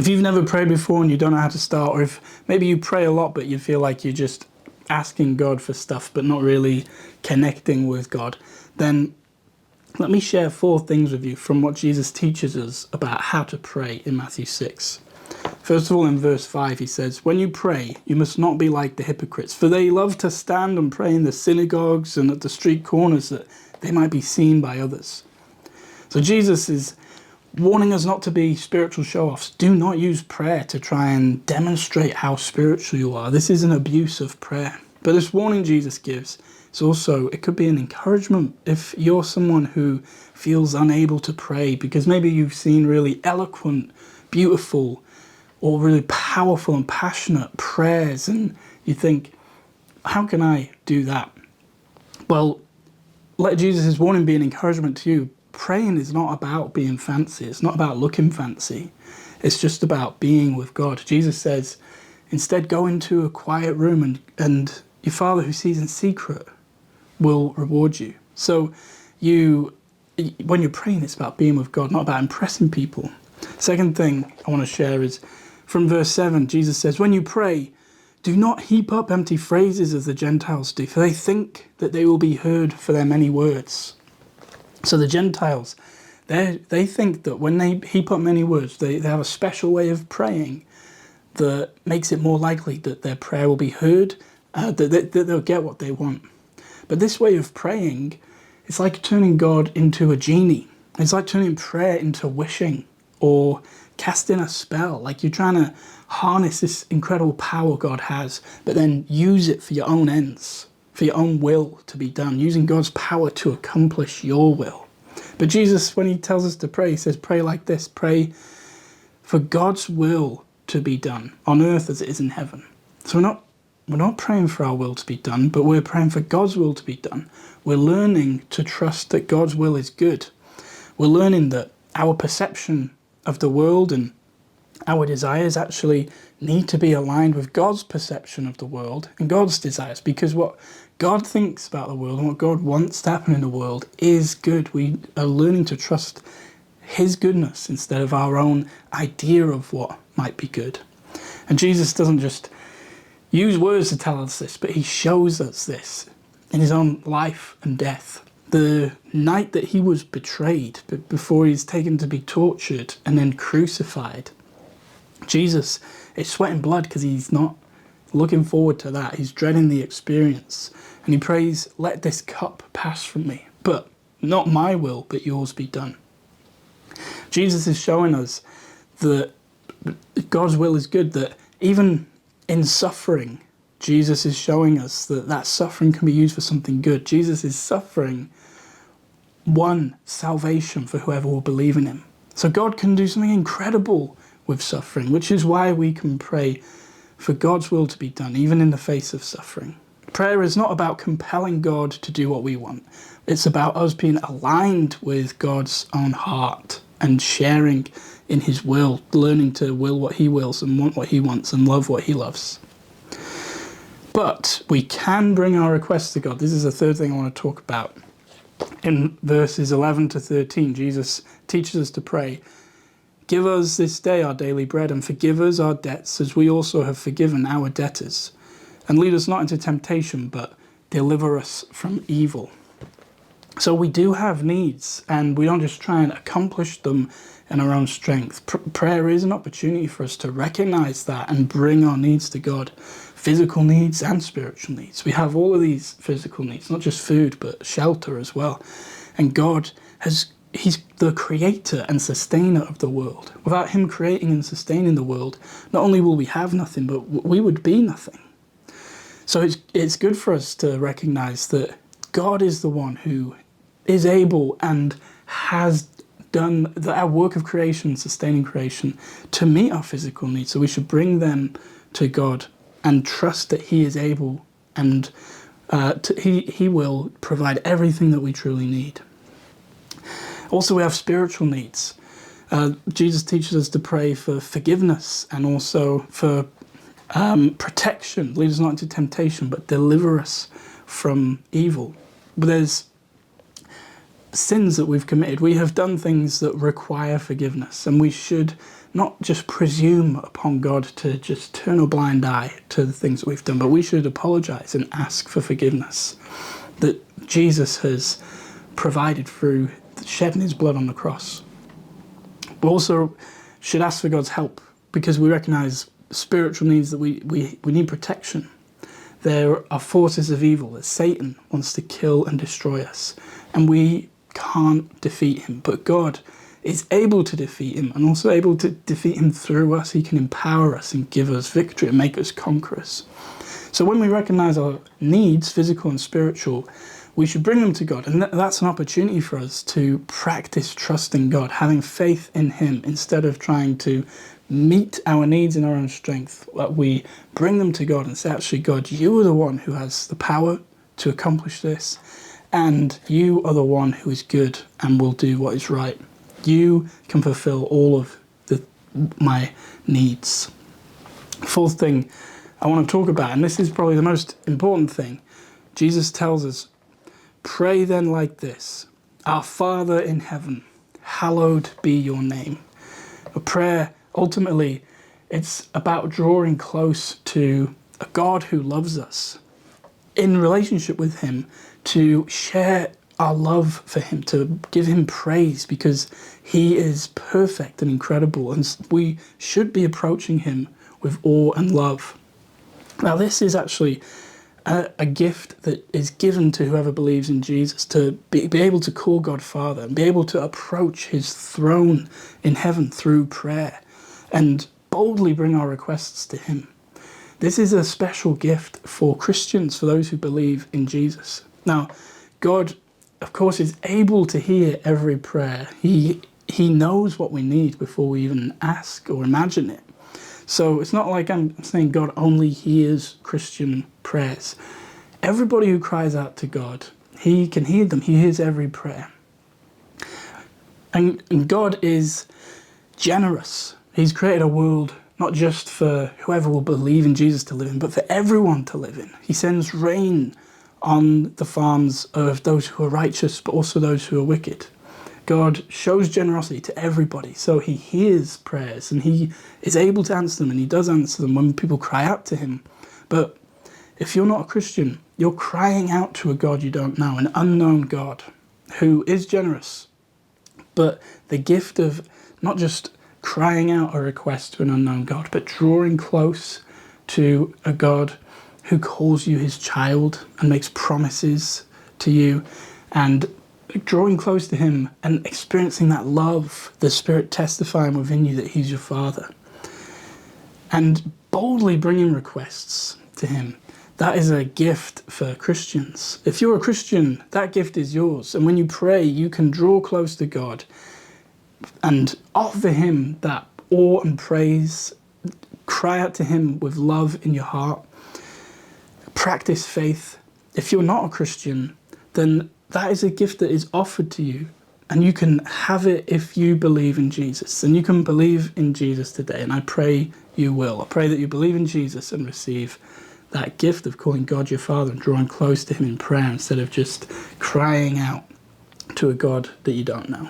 If you've never prayed before and you don't know how to start, or if maybe you pray a lot but you feel like you're just asking God for stuff but not really connecting with God, then let me share 4 things with you from what Jesus teaches us about how to pray in Matthew 6. First of all, in verse 5, he says, "When you pray, you must not be like the hypocrites, for they love to stand and pray in the synagogues and at the street corners that they might be seen by others." So Jesus is warning us not to be spiritual show-offs. Do not use prayer to try and demonstrate how spiritual you are. This is an abuse of prayer. But this warning Jesus gives is also, it could be an encouragement if you're someone who feels unable to pray because maybe you've seen really eloquent, beautiful, or really powerful and passionate prayers and you think, how can I do that? Well, let Jesus' warning be an encouragement to you. Praying is not about being fancy. It's not about looking fancy. It's just about being with God. Jesus says, instead go into a quiet room and your Father who sees in secret will reward you. So when you're praying, it's about being with God, not about impressing people. Second thing I want to share is from verse 7, Jesus says, "When you pray, do not heap up empty phrases as the Gentiles do, for they think that they will be heard for their many words." So the Gentiles, they think that when they heap up many words, they have a special way of praying that makes it more likely that their prayer will be heard, that they'll get what they want. But this way of praying, it's like turning God into a genie. It's like turning prayer into wishing or casting a spell. Like you're trying to harness this incredible power God has, but then use it for your own ends, for your own will to be done, using God's power to accomplish your will. But Jesus, when he tells us to pray, he says, pray like this, pray for God's will to be done on earth as it is in heaven. So we're not praying for our will to be done, but we're praying for God's will to be done. We're learning to trust that God's will is good. We're learning that our perception of the world and our desires actually need to be aligned with God's perception of the world and God's desires, because what God thinks about the world and what God wants to happen in the world is good. We are learning to trust his goodness instead of our own idea of what might be good. And Jesus doesn't just use words to tell us this, but he shows us this in his own life and death. The night that he was betrayed, before he's taken to be tortured and then crucified, Jesus is sweating blood because he's not looking forward to that. He's dreading the experience. And he prays, "Let this cup pass from me, but not my will, but yours be done." Jesus is showing us that God's will is good, that even in suffering, Jesus is showing us that that suffering can be used for something good. Jesus is suffering one salvation for whoever will believe in him. So God can do something incredible with suffering, which is why we can pray for God's will to be done, even in the face of suffering. Prayer is not about compelling God to do what we want. It's about us being aligned with God's own heart and sharing in his will, learning to will what he wills and want what he wants and love what he loves. But we can bring our requests to God. This is the third thing I want to talk about. In verses 11 to 13, Jesus teaches us to pray, "Give us this day our daily bread, and forgive us our debts as we also have forgiven our debtors. And lead us not into temptation, but deliver us from evil." So we do have needs, and we don't just try and accomplish them in our own strength. Prayer is an opportunity for us to recognize that and bring our needs to God. Physical needs and spiritual needs. We have all of these physical needs, not just food, but shelter as well. And God he's the creator and sustainer of the world. Without him creating and sustaining the world, not only will we have nothing, but we would be nothing. So it's good for us to recognize that God is the one who is able and has done our work of creation, sustaining creation, to meet our physical needs. So we should bring them to God and trust that he is able and he will provide everything that we truly need. Also, we have spiritual needs. Jesus teaches us to pray for forgiveness and also for protection. Lead us not into temptation, but deliver us from evil. But there's sins that we've committed. We have done things that require forgiveness, and we should not just presume upon God to just turn a blind eye to the things that we've done, but we should apologize and ask for forgiveness that Jesus has provided through shedding his blood on the cross. We also should ask for God's help because we recognize spiritual needs, that we need protection. There are forces of evil that Satan wants to kill and destroy us, and we can't defeat him, but God is able to defeat him, and also able to defeat him through us. He can empower us and give us victory and make us conquerors. So when we recognize our needs, physical and spiritual, we should bring them to God, and that's an opportunity for us to practice trusting God, having faith in him instead of trying to meet our needs in our own strength. We bring them to God and say, actually, God, you are the one who has the power to accomplish this, and you are the one who is good and will do what is right. You can fulfill all of my needs. Fourth thing I want to talk about, and this is probably the most important thing, Jesus tells us, pray then like this: Our Father in heaven, hallowed be your name. A prayer, ultimately, it's about drawing close to a God who loves us, in relationship with him, to share our love for him, to give him praise because he is perfect and incredible, and we should be approaching him with awe and love. Now, this is actually a gift that is given to whoever believes in Jesus, to be able to call God Father and be able to approach his throne in heaven through prayer and boldly bring our requests to him. This is a special gift for Christians, for those who believe in Jesus. Now, God, of course, is able to hear every prayer. He knows what we need before we even ask or imagine it. So it's not like I'm saying God only hears Christian prayers. Everybody who cries out to God, he can hear them. He hears every prayer. And God is generous. He's created a world not just for whoever will believe in Jesus to live in, but for everyone to live in. He sends rain on the farms of those who are righteous, but also those who are wicked. God shows generosity to everybody, so he hears prayers and he is able to answer them, and he does answer them when people cry out to him. But if you're not a Christian, you're crying out to a God you don't know, an unknown God who is generous. But the gift of not just crying out a request to an unknown God, but drawing close to a God who calls you his child and makes promises to you, and drawing close to him and experiencing that love, the Spirit testifying within you that he's your Father, and boldly bringing requests to him. That is a gift for Christians. If you're a Christian, that gift is yours. And when you pray, you can draw close to God and offer him that awe and praise. Cry out to him with love in your heart. Practice faith. If you're not a Christian, then that is a gift that is offered to you, and you can have it if you believe in Jesus. And you can believe in Jesus today, and I pray you will. I pray that you believe in Jesus and receive that gift of calling God your Father and drawing close to him in prayer instead of just crying out to a God that you don't know.